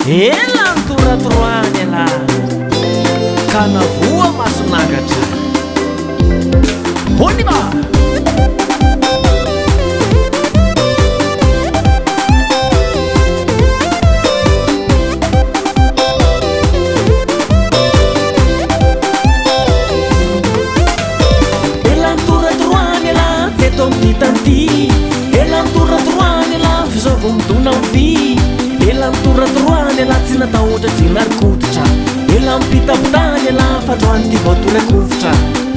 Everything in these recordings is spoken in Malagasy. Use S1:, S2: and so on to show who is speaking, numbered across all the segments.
S1: Elan toratoroany ala ka navoa masonagatra honyba elan toratoroany ala teto am'titanty elan toratoroany ala fizaova midona am'vy elan toratoroany ala tsy natahotra tsy narikototra elan pitapitany ala fandroany ty vaotorakovotra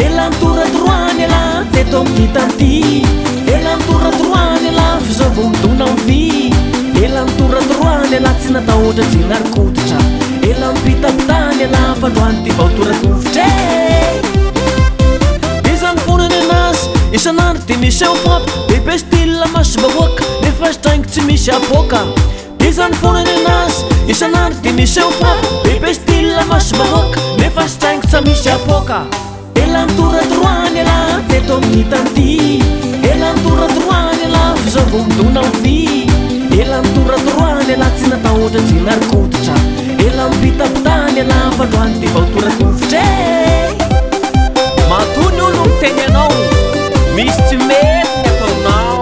S1: elan toratoroany ala teto am'titanty elan toratoroany ala fizaova midona am'vy elan toratoroany ala tsy natahotra tsy narikototra elan pitapitany ala fandroany ty vaotorakovotra izany fonany anazy isanandro de misy amfapy bebe style masobahoaka nefa sitraingo tsy misy apoka izany fonany anazy isanandro de misy amfapy bebe style masobahoaka nefa sitraingo tsy misy apoka elan toratoroany ala teto am'hitanty elan toratoroany ala fizaova midona am'vy elan toratoroany ala tsy natahotra tsy narikototra elan pitapitany ala fandroany ty vaotorakovotra matony olo miteny anao misy tsy mety ny ataonao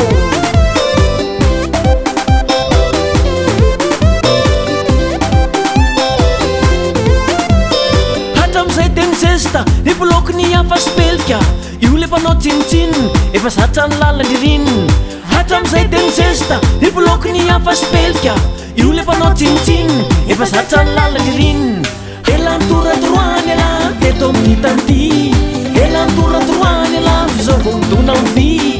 S1: hatram'izay teny zesta ny bloky ny afa spelika io le mpanao tsinitsininy efa zatra ny lalandririniny hatram'izay teny zesta ny bloky ny afa spelika io le mpanao tsinitsininy efa zatra ny lalandririniny elan toratoroany ala teto am'hitanty elan toratoroany ala fizaova midona am'vy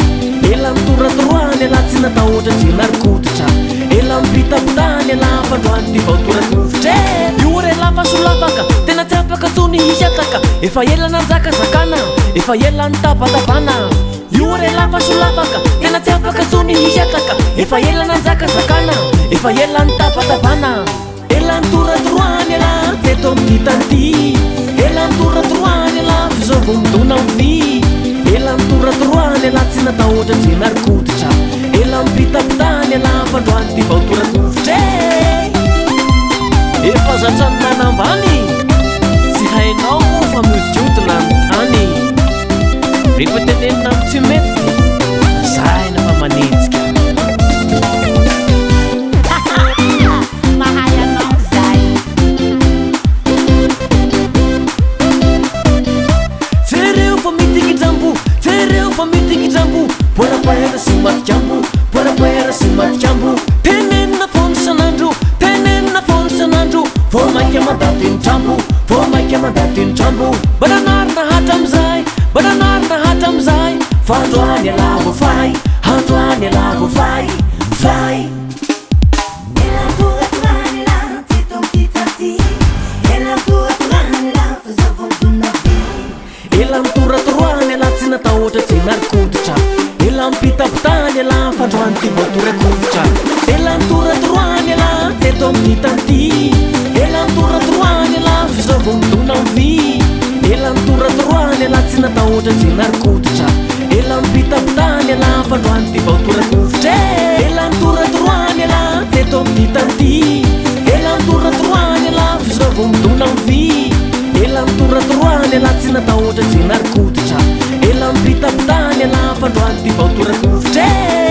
S1: elan toratoroany ala tsy natahotra tsy narikototra elan pitapitany ala fandroany ty vaotorakovotra io re lafa solafaka tena tsy afaka tsony hiataka efa ela nanjaka zakana efa ela ny tabatabana io re lafa solafaka tena tsy afaka tsony hiataka efa ela nanjaka zakana efa ela ny tabatabana elan toratoroany ala teto am'hitanty elan toratoroany ala fizaova midona am'vy elan toratoroany ala tsy natahotra tsy narikototra elan pitapitany ala fandroany ty vaotorakovotra efa zatra ny manambany tsy hainao fa miodiotina ny tany rehefa tenenina am tsy mety zahina fa manenjika Boraboera sy matikambo boraboera sy matikambo tenenina foana isanandro tenenina foana isanandro vao mainka mandaty ny trambo vao mainka mandaty ny trambo baranarina hatram'izay baranarina hatram'izay fa androany ala vo fay androany ala vo fay fay
S2: elan toratoroany ala teto am'titanty elan toratoroany ala fizaova midona am'vy
S1: elan toratoroany ala tsy natahotra tsy narikototra elan pitapitany ala fandroany ty vaotorakovotra elan toratoroany ala teto am'hitanty elan toratoroany ala fizaova midona am'vy elan toratoroany ala tsy natahotra tsy narikototra elan pitapitany ala fandroany ty vaotorakovotra elan toratoroany ala teto am'hitanty elan toratoroany ala fizaova midona am'vy elan toratoroany ala tsy natahotra tsy narikototra elan pitapitany ala fandroany ty vaotorakovotra